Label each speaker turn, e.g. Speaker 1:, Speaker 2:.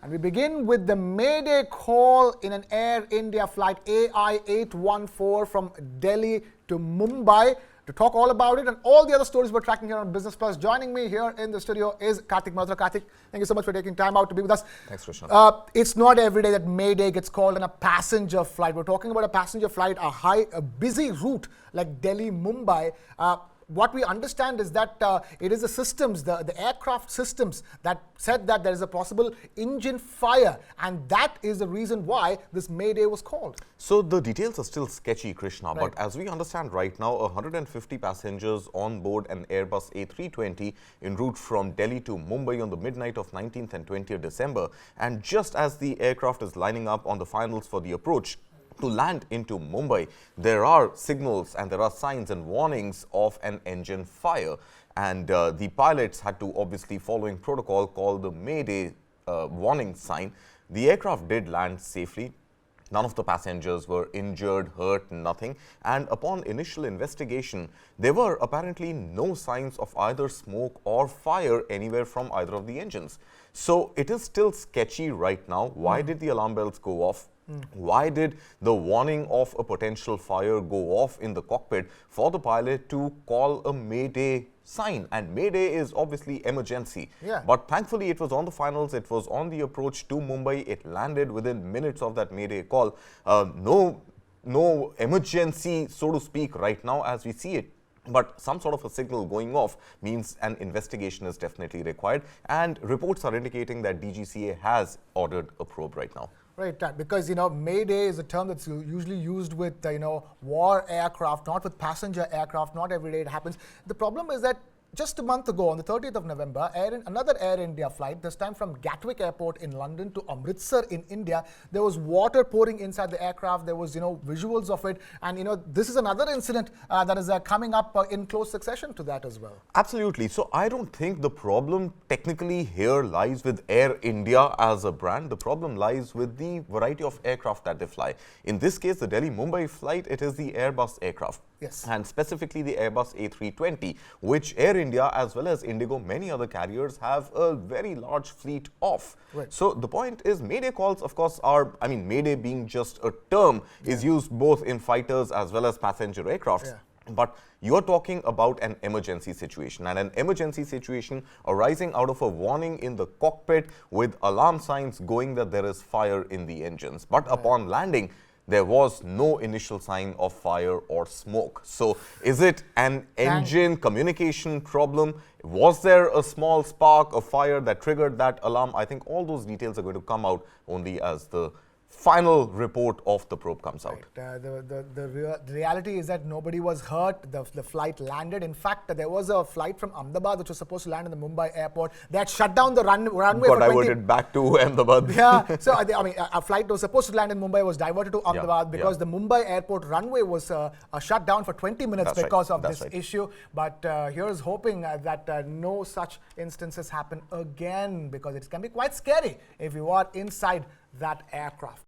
Speaker 1: And we begin with the Mayday call in an Air India flight AI-814 from Delhi to Mumbai. To talk all about it and all the other stories we're tracking here on Business Plus, joining me here in the studio is Kartik. Malhotra. Kartik, thank you so much for taking time out to be with us.
Speaker 2: Thanks, Krishnakumar.
Speaker 1: It's not every day that Mayday gets called on a passenger flight. We're talking about a passenger flight, a busy route like Delhi-Mumbai. What we understand is that it is the systems, the aircraft systems that said that there is a possible engine fire, and that is the reason why this Mayday was called.
Speaker 2: So the details are still sketchy, Krishna,
Speaker 1: Right.
Speaker 2: but as we understand right now, 150 passengers on board an Airbus A320 en route from Delhi to Mumbai on the midnight of 19th and 20th December. And just as the aircraft is lining up on the finals for the approach to land into Mumbai, there are signals and there are signs and warnings of an engine fire. And the pilots had to, obviously following protocol, call the Mayday warning sign. The aircraft did land safely. None of the passengers were injured, hurt, nothing. And upon initial investigation, there were apparently no signs of either smoke or fire anywhere from either of the engines. So it is still sketchy right now. Why did the alarm bells go off? Why did the warning of a potential fire go off in the cockpit for the pilot to call a Mayday sign? And Mayday is obviously emergency.
Speaker 1: Yeah.
Speaker 2: But thankfully it was on the finals, it was on the approach to Mumbai, it landed within minutes of that Mayday call. No emergency, so to speak, right now as we see it. But some sort of a signal going off means an investigation is definitely required. And reports are indicating that DGCA has ordered a probe right now.
Speaker 1: Right, because Mayday is a term that's usually used with war aircraft, not with passenger aircraft. Not every day it happens. The problem is that just a month ago, on the 30th of November, another Air India flight, this time from Gatwick Airport in London to Amritsar in India, there was water pouring inside the aircraft. There was, visuals of it. And, this is another incident that is coming up in close succession to that as well.
Speaker 2: Absolutely. So I don't think the problem technically here lies with Air India as a brand. The problem lies with the variety of aircraft that they fly. In this case, the Delhi-Mumbai flight, it is the Airbus aircraft.
Speaker 1: Yes.
Speaker 2: And specifically the Airbus A320, which Air India as well as Indigo, many other carriers have a very large fleet of.
Speaker 1: Right.
Speaker 2: So the point is, Mayday calls, of course, Mayday being just a term, is used both in fighters as well as passenger aircrafts.
Speaker 1: Yeah.
Speaker 2: But you're talking about an emergency situation, and an emergency situation arising out of a warning in the cockpit with alarm signs going that there is fire in the engines. But upon landing, there was no initial sign of fire or smoke. So is it an engine communication problem? Was there a small spark of fire that triggered that alarm? I think all those details are going to come out only as the final report of the probe comes out.
Speaker 1: Right. The reality is that nobody was hurt. The flight landed. In fact, there was a flight from Ahmedabad which was supposed to land in the Mumbai airport. They had shut down the runway
Speaker 2: Got
Speaker 1: for
Speaker 2: diverted back to Ahmedabad.
Speaker 1: Yeah. So, a flight was supposed to land in Mumbai was diverted to Ahmedabad because the Mumbai airport runway was shut down for 20 minutes because of this issue. But here's hoping that no such instances happen again, because it can be quite scary if you are inside that aircraft.